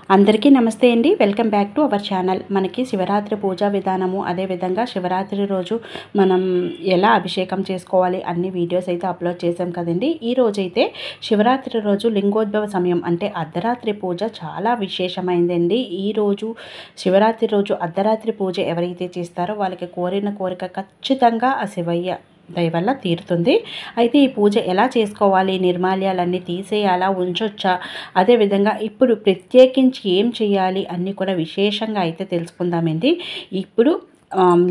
అందరికీ నమస్తే అండి. Welcome back to our channel. మనకి శివరాత్రి పూజా విధానము, అదేవిధంగా శివరాత్రి రోజు మనం ఎలా అభిషేకం చేసుకోవాలి అన్ని వీడియోస్ అయితే అప్లోడ్ చేసాం కదండి. ఈ రోజైతే శివరాత్రి రోజు లింగోద్భవ సమయం అంటే అర్ధరాత్రి పూజ చాలా విశేషమైందండి. ఈరోజు శివరాత్రి రోజు అర్ధరాత్రి పూజ ఎవరైతే చేస్తారో వాళ్ళకి కోరిన కోరిక ఖచ్చితంగా ఆ శివయ్య దయ వల్ల తీరుతుంది. అయితే ఈ పూజ ఎలా చేసుకోవాలి, నిర్మాల్యాలన్నీ తీసేయాలా, ఉంచొచ్చా, అదేవిధంగా ఇప్పుడు ప్రత్యేకించి ఏం చేయాలి అన్నీ కూడా విశేషంగా అయితే తెలుసుకుందామండి. ఇప్పుడు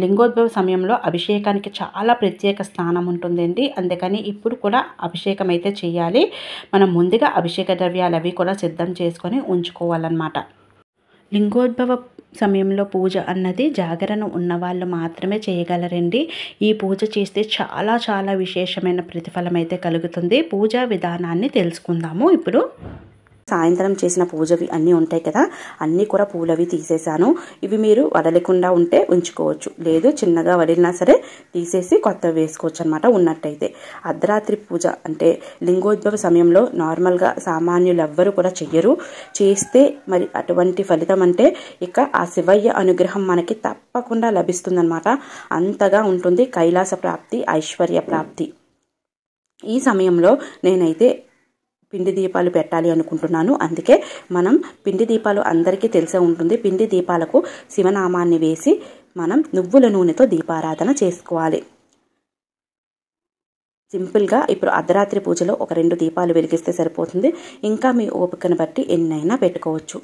లింగోద్భవ సమయంలో అభిషేకానికి చాలా ప్రత్యేక స్థానం ఉంటుందండి. అందుకని ఇప్పుడు కూడా అభిషేకం అయితే చేయాలి. మనం ముందుగా అభిషేక ద్రవ్యాలు అవి కూడా సిద్ధం చేసుకొని ఉంచుకోవాలన్నమాట. లింగోద్భవ సమయంలో పూజ అన్నది జాగరణ ఉన్నవాళ్ళు మాత్రమే చేయగలరండి. ఈ పూజ చేస్తే చాలా చాలా విశేషమైన ప్రతిఫలం అయితే కలుగుతుంది. పూజా విధానాన్ని తెలుసుకుందాము. ఇప్పుడు సాయంత్రం చేసిన పూజవి అన్నీ ఉంటాయి కదా, అన్నీ కూడా పూలవి తీసేసాను. ఇవి మీరు వదలకుండా ఉంటే ఉంచుకోవచ్చు, లేదు చిన్నగా వదిలినా సరే తీసేసి కొత్తవి వేసుకోవచ్చు అనమాట. ఉన్నట్టయితే అర్ధరాత్రి పూజ అంటే లింగోద్భవ సమయంలో నార్మల్గా సామాన్యులు ఎవ్వరూ కూడా చెయ్యరు. చేస్తే మరి అటువంటి ఫలితం అంటే ఇక ఆ శివయ్య అనుగ్రహం మనకి తప్పకుండా లభిస్తుందన్నమాట. అంతగా ఉంటుంది కైలాస ప్రాప్తి, ఐశ్వర్య ప్రాప్తి. ఈ సమయంలో నేనైతే పిండి దీపాలు పెట్టాలి అనుకుంటున్నాను. అందుకే మనం పిండి దీపాలు అందరికీ తెలిసే ఉంటుంది. పిండి దీపాలకు శివనామాన్ని వేసి మనం నువ్వుల నూనెతో దీపారాధన చేసుకోవాలి. సింపుల్గా ఇప్పుడు అర్ధరాత్రి పూజలో ఒక 2 దీపాలు వెలిగిస్తే సరిపోతుంది. ఇంకా మీ ఓపికను బట్టి ఎన్నైనా పెట్టుకోవచ్చు.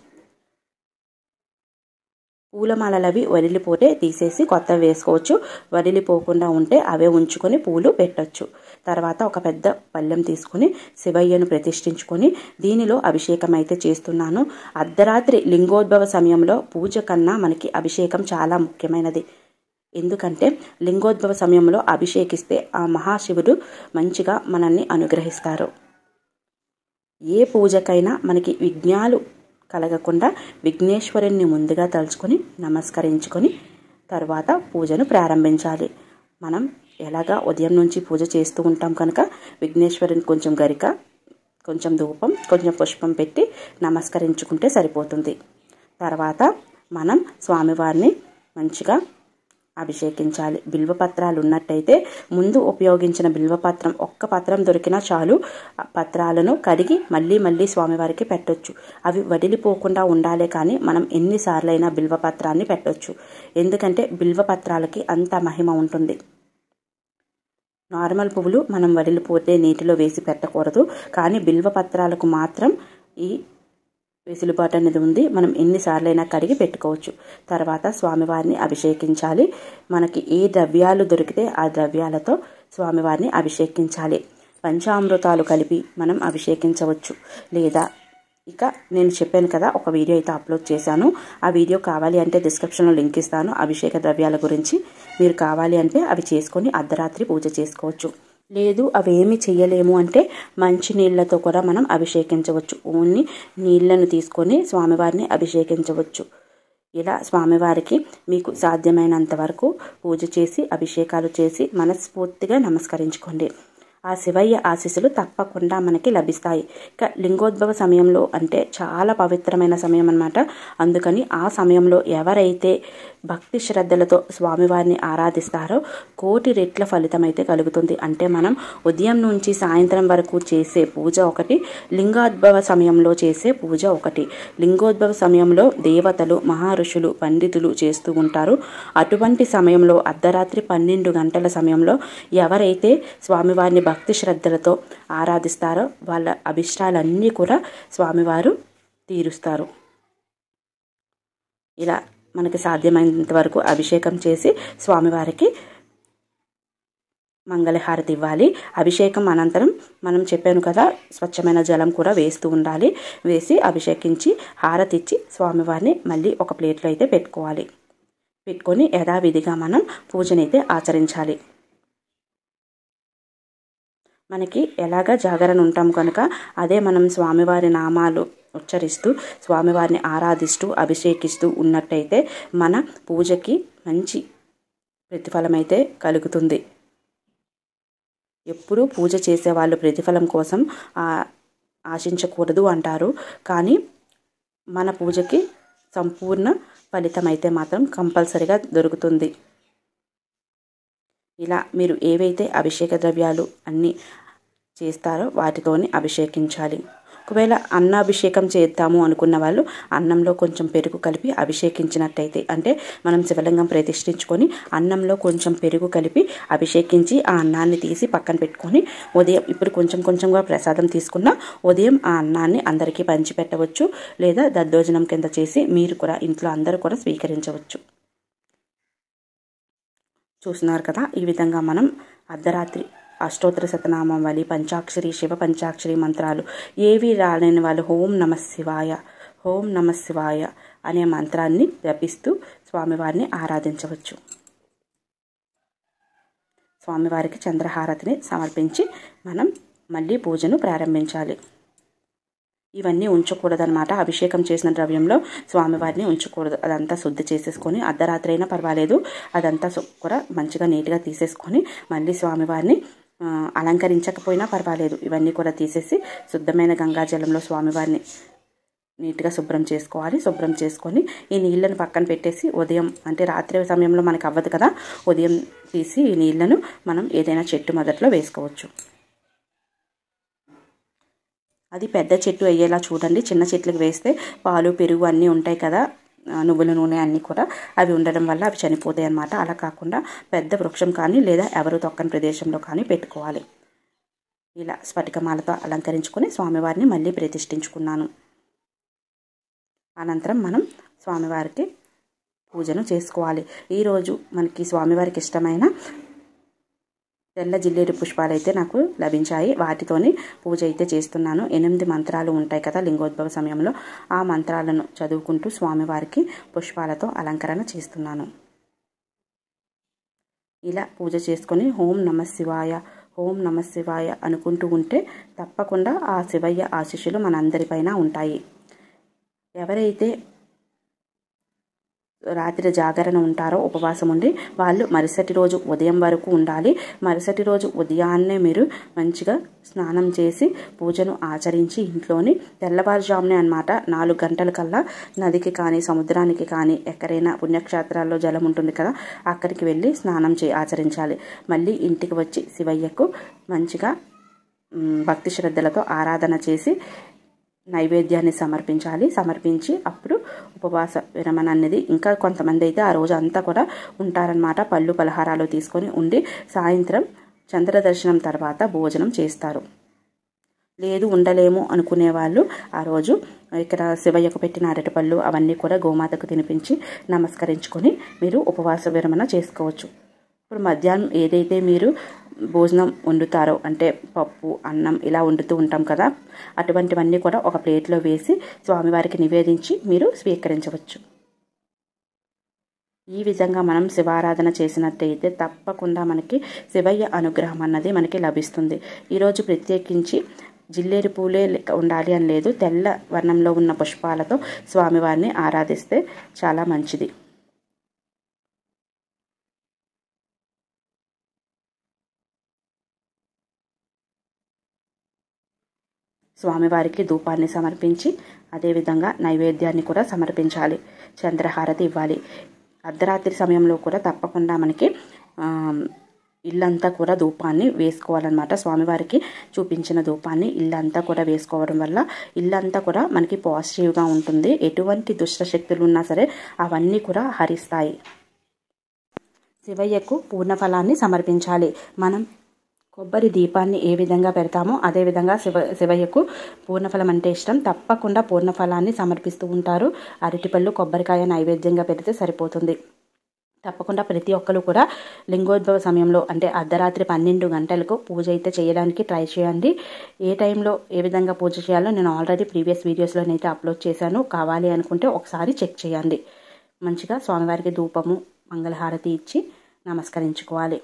పూలమాలలవి వదిలిపోతే తీసేసి కొత్తవి వేసుకోవచ్చు. వదిలిపోకుండా ఉంటే అవే ఉంచుకొని పూలు పెట్టచ్చు. తర్వాత ఒక పెద్ద పళ్ళెం తీసుకొని శివయ్యను ప్రతిష్ఠించుకొని దీనిలో అభిషేకం అయితే చేస్తున్నాను. అర్ధరాత్రి లింగోద్భవ సమయంలో పూజ కన్నా మనకి అభిషేకం చాలా ముఖ్యమైనది. ఎందుకంటే లింగోద్భవ సమయంలో అభిషేకిస్తే ఆ మహాశివుడు మంచిగా మనల్ని అనుగ్రహిస్తారు. ఏ పూజకైనా మనకి విఘ్నాలు కలగకుండా విఘ్నేశ్వరుణ్ణి ముందుగా తలుచుకొని నమస్కరించుకొని తర్వాత పూజను ప్రారంభించాలి. మనం ఎలాగా ఉదయం నుంచి పూజ చేస్తూ ఉంటాం కనుక విఘ్నేశ్వరుని కొంచెం గరిక, కొంచెం ధూపం, కొంచెం పుష్పం పెట్టి నమస్కరించుకుంటే సరిపోతుంది. తర్వాత మనం స్వామివారిని మంచిగా అభిషేకించాలి. బిల్వపత్రాలు ఉన్నట్టయితే ముందు ఉపయోగించిన బిల్వపత్రం ఒక్క పత్రం దొరికినా చాలు. పత్రాలను కడిగి మళ్ళీ స్వామివారికి పెట్టొచ్చు. అవి వదిలిపోకుండా ఉండాలి, కానీ మనం ఎన్నిసార్లైనా బిల్వపత్రాన్ని పెట్టొచ్చు. ఎందుకంటే బిల్వపత్రాలకి అంత మహిమ ఉంటుంది. నార్మల్ పువ్వులు మనం వదిలిపోతే నీటిలో వేసి పెట్టకూడదు, కానీ బిల్వపత్రాలకు మాత్రం ఈ వెసులుబాటు అనేది ఉంది. మనం ఎన్నిసార్లైనా కడిగి పెట్టుకోవచ్చు. తర్వాత స్వామివారిని అభిషేకించాలి. మనకి ఏ ద్రవ్యాలు దొరికితే ఆ ద్రవ్యాలతో స్వామివారిని అభిషేకించాలి. పంచామృతాలు కలిపి మనం అభిషేకించవచ్చు. లేదా ఇక నేను చెప్పాను కదా, ఒక వీడియో అయితే అప్లోడ్ చేశాను. ఆ వీడియో కావాలి అంటే డిస్క్రిప్షన్లో లింక్ ఇస్తాను. అభిషేక ద్రవ్యాల గురించి మీరు కావాలి అంటే అవి చేసుకొని అర్ధరాత్రి పూజ చేసుకోవచ్చు. లేదు అవేమి చెయ్యలేము అంటే మంచి నీళ్లతో కూడా మనం అభిషేకించవచ్చు. ఓన్లీ నీళ్లను తీసుకొని స్వామివారిని అభిషేకించవచ్చు. ఇలా స్వామివారికి మీకు సాధ్యమైనంత వరకు పూజ చేసి అభిషేకాలు చేసి మనస్ఫూర్తిగా నమస్కరించుకోండి. ఆ శివయ్య ఆశీస్సులు తప్పకుండా మనకి లభిస్తాయి. ఇక లింగోద్భవ సమయంలో అంటే చాలా పవిత్రమైన సమయం అన్నమాట. అందుకని ఆ సమయంలో ఎవరైతే భక్తి శ్రద్ధలతో స్వామివారిని ఆరాధిస్తారో 1,000,000 రెట్ల ఫలితం అయితే కలుగుతుంది. అంటే మనం ఉదయం నుంచి సాయంత్రం వరకు చేసే పూజ ఒకటి, లింగోద్భవ సమయంలో చేసే పూజ ఒకటి. లింగోద్భవ సమయంలో దేవతలు, మహర్షులు, పండితులు చేస్తూ ఉంటారు. అటువంటి సమయంలో అర్ధరాత్రి 12 గంటల సమయంలో ఎవరైతే స్వామివారిని భక్తి శ్రద్ధలతో ఆరాధిస్తారో వాళ్ళ అభిష్టాలన్నీ కూడా స్వామివారు తీరుస్తారు. ఇలా మనకి సాధ్యమైనంత వరకు అభిషేకం చేసి స్వామివారికి మంగళహారతి ఇవ్వాలి. అభిషేకం అనంతరం మనం చెప్పాను కదా, స్వచ్ఛమైన జలం కూడా వేస్తూ ఉండాలి. వేసి అభిషేకించి హారతి ఇచ్చి స్వామివారిని మళ్ళీ ఒక ప్లేట్లో అయితే పెట్టుకొని యథావిధిగా మనం పూజనైతే ఆచరించాలి. మనకి ఎలాగా జాగరణ ఉంటాం కనుక అదే మనం స్వామివారి నామాలు ఉచ్చరిస్తూ స్వామివారిని ఆరాధిస్తూ అభిషేకిస్తూ ఉన్నట్టయితే మన పూజకి మంచి ప్రతిఫలం అయితే కలుగుతుంది. ఎప్పుడూ పూజ చేసేవాళ్ళు ప్రతిఫలం కోసం ఆశించకూడదు అంటారు. కానీ మన పూజకి సంపూర్ణ ఫలితం అయితే మాత్రం కంపల్సరిగా దొరుకుతుంది. ఇలా మీరు ఏవైతే అభిషేక ద్రవ్యాలు అన్నీ చేస్తారో వాటితోని అభిషేకించాలి. ఒకవేళ అన్నాభిషేకం చేద్దాము అనుకున్న వాళ్ళు అన్నంలో కొంచెం పెరుగు కలిపి అభిషేకించినట్టయితే, అంటే మనం శివలింగం ప్రతిష్ఠించుకొని అన్నంలో కొంచెం పెరుగు కలిపి అభిషేకించి ఆ అన్నాన్ని తీసి పక్కన పెట్టుకొని ఉదయం ఇప్పుడు కొంచెం కొంచెంగా ప్రసాదం తీసుకున్న ఉదయం ఆ అన్నాన్ని అందరికీ పంచిపెట్టవచ్చు, లేదా దద్దోజనం కింద చేసి మీరు కూడా ఇంట్లో అందరూ కూడా స్వీకరించవచ్చు. చూస్తున్నారు కదా, ఈ విధంగా మనం అర్ధరాత్రి అష్టోత్తర శతనామావళి, పంచాక్షరి, శివ పంచాక్షరి మంత్రాలు ఏవి రాలేని వాళ్ళు ఓం నమః శివాయ, ఓం నమః శివాయ అనే మంత్రాన్ని జపిస్తూ స్వామివారిని ఆరాధించవచ్చు. స్వామివారికి చంద్రహారతిని సమర్పించి మనం మళ్ళీ పూజను ప్రారంభించాలి. ఇవన్నీ ఉంచకూడదన్నమాట. అభిషేకం చేసిన ద్రవ్యంలో స్వామివారిని ఉంచకూడదు. అదంతా శుద్ధి చేసేసుకొని అర్ధరాత్రి అయినా పర్వాలేదు, అదంతా కూడా మంచిగా నీట్గా తీసేసుకొని మళ్ళీ స్వామివారిని అలంకరించకపోయినా పర్వాలేదు, ఇవన్నీ కూడా తీసేసి శుద్ధమైన గంగాజలంలో స్వామివారిని నీట్గా శుభ్రం చేసుకోవాలి. శుభ్రం చేసుకొని ఈ నీళ్ళను పక్కన పెట్టేసి ఉదయం అంటే రాత్రి సమయంలో మనకు అవ్వదు కదా, ఉదయం తీసి ఈ నీళ్ళను మనం ఏదైనా చెట్టు మొదట్లో వేసుకోవచ్చు. అది పెద్ద చెట్టు అయ్యేలా చూడండి. చిన్న చెట్లకు వేస్తే పాలు పెరుగు అన్నీ ఉంటాయి కదా, నువ్వుల నూనె అన్నీ కూడా అవి ఉండడం వల్ల అవి చనిపోతాయి అన్నమాట. అలా కాకుండా పెద్ద వృక్షం కానీ లేదా ఎవరు తొక్కని ప్రదేశంలో కానీ పెట్టుకోవాలి. ఇలా స్ఫటికమాలతో అలంకరించుకొని స్వామివారిని మళ్ళీ ప్రతిష్ఠించుకున్నాను. అనంతరం మనం స్వామివారికి పూజను చేసుకోవాలి. ఈరోజు మనకి స్వామివారికి ఇష్టమైన తెల్ల జిల్లేడు పుష్పాలు అయితే నాకు లభించాయి. వాటితోని పూజ అయితే చేస్తున్నాను. 8 మంత్రాలు ఉంటాయి కదా లింగోద్భవ సమయంలో, ఆ మంత్రాలను చదువుకుంటూ స్వామివారికి పుష్పాలతో అలంకరణ చేస్తున్నాను. ఇలా పూజ చేసుకొని ఓం నమః శివాయ, ఓం నమః శివాయ అనుకుంటూ ఉంటే తప్పకుండా ఆ శివయ్య ఆశీస్సులు మనందరిపైన ఉంటాయి. ఎవరైతే రాత్రి జాగరణ ఉంటారో ఉపవాసం ఉండి వాళ్ళు మరుసటి రోజు ఉదయం వరకు ఉండాలి. మరుసటి రోజు ఉదయాన్నే మీరు మంచిగా స్నానం చేసి పూజను ఆచరించి ఇంట్లోని తెల్లవారుజామునే అన్నమాట 4 గంటల కల్లా నదికి కానీ సముద్రానికి కానీ ఎక్కడైనా పుణ్యక్షేత్రాల్లో జలం ఉంటుంది కదా, అక్కడికి వెళ్ళి స్నానం ఆచరించాలి. మళ్ళీ ఇంటికి వచ్చి శివయ్యకు మంచిగా భక్తి శ్రద్ధలతో ఆరాధన చేసి నైవేద్యాన్ని సమర్పించాలి. సమర్పించి అప్పుడు ఉపవాస విరమణ అనేది, ఇంకా కొంతమంది అయితే ఆ రోజు అంతా కూడా ఉంటారనమాట. పళ్ళు పలహారాలు తీసుకొని ఉండి సాయంత్రం చంద్ర దర్శనం తర్వాత భోజనం చేస్తారు. లేదు ఉండలేము అనుకునే వాళ్ళు ఆ రోజు ఇక్కడ శివయ్యకు పెట్టిన అరటిపళ్ళు అవన్నీ కూడా గోమాతకు తినిపించి నమస్కరించుకొని మీరు ఉపవాస విరమణ చేసుకోవచ్చు. ఇప్పుడు మధ్యాహ్నం ఏదైతే మీరు భోజనం వండుతారో, అంటే పప్పు అన్నం ఇలా వండుతూ ఉంటాం కదా, అటువంటివన్నీ కూడా ఒక ప్లేట్లో వేసి స్వామివారికి నివేదించి మీరు స్వీకరించవచ్చు. ఈ విధంగా మనం శివారాధన చేసినట్టయితే తప్పకుండా మనకి శివయ్య అనుగ్రహం అన్నది మనకి లభిస్తుంది. ఈరోజు ప్రత్యేకించి జిల్లేరు పూలే ఉండాలి అని లేదు, తెల్ల వర్ణంలో ఉన్న పుష్పాలతో స్వామివారిని ఆరాధిస్తే చాలా మంచిది. స్వామివారికి ధూపాన్ని సమర్పించి అదేవిధంగా నైవేద్యాన్ని కూడా సమర్పించాలి. చంద్రహారతి ఇవ్వాలి. అర్ధరాత్రి సమయంలో కూడా తప్పకుండా మనకి ఇల్లంతా కూడా ధూపాన్ని వేసుకోవాలన్నమాట. స్వామివారికి చూపించిన ధూపాన్ని ఇల్లంతా కూడా వేసుకోవడం వల్ల ఇల్లంతా కూడా మనకి పాజిటివ్గా ఉంటుంది. ఎటువంటి దుష్ట శక్తులు ఉన్నా సరే అవన్నీ కూడా హరిస్తాయి. శివయ్యకు పూర్ణఫలాన్ని సమర్పించాలి. మనం కొబ్బరి దీపాన్ని ఏ విధంగా పెడతామో అదేవిధంగా శివయ్యకు పూర్ణఫలం అంటే ఇష్టం. తప్పకుండా పూర్ణఫలాన్ని సమర్పిస్తూ ఉంటారు. అరటిపళ్ళు కొబ్బరికాయ నైవేద్యంగా పెడితే సరిపోతుంది. తప్పకుండా ప్రతి ఒక్కరు కూడా లింగోద్భవ సమయంలో అంటే అర్ధరాత్రి 12 గంటలకు పూజ అయితే చేయడానికి ట్రై చేయండి. ఏ టైంలో ఏ విధంగా పూజ చేయాలో నేను ఆల్రెడీ ప్రీవియస్ వీడియోస్లోనైతే అప్లోడ్ చేశాను. కావాలి అనుకుంటే ఒకసారి చెక్ చేయండి. మంచిగా స్వామివారికి ధూపము మంగళహారతి ఇచ్చి నమస్కరించుకోవాలి.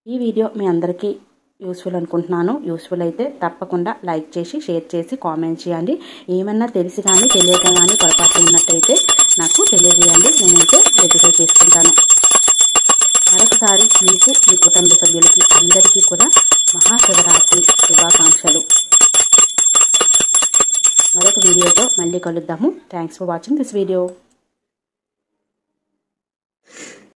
ఈ వీడియో మీ అందరికీ యూస్ఫుల్ అనుకుంటున్నాను. యూస్ఫుల్ అయితే తప్పకుండా లైక్ చేసి షేర్ చేసి కామెంట్ చేయండి. ఏమన్నా తెలిసి కానీ తెలియక కానీ పొరపాటు ఉన్నట్టయితే నాకు తెలియజేయండి. నేనైతే రెగ్యులర్ చేసుకుంటాను. మరొకసారి మీకు మీ కుటుంబ సభ్యులకి అందరికీ కూడా మహాశివరాత్రి శుభాకాంక్షలు. మరొక వీడియోతో మళ్ళీ కలుద్దాము. Thanks for watching this video.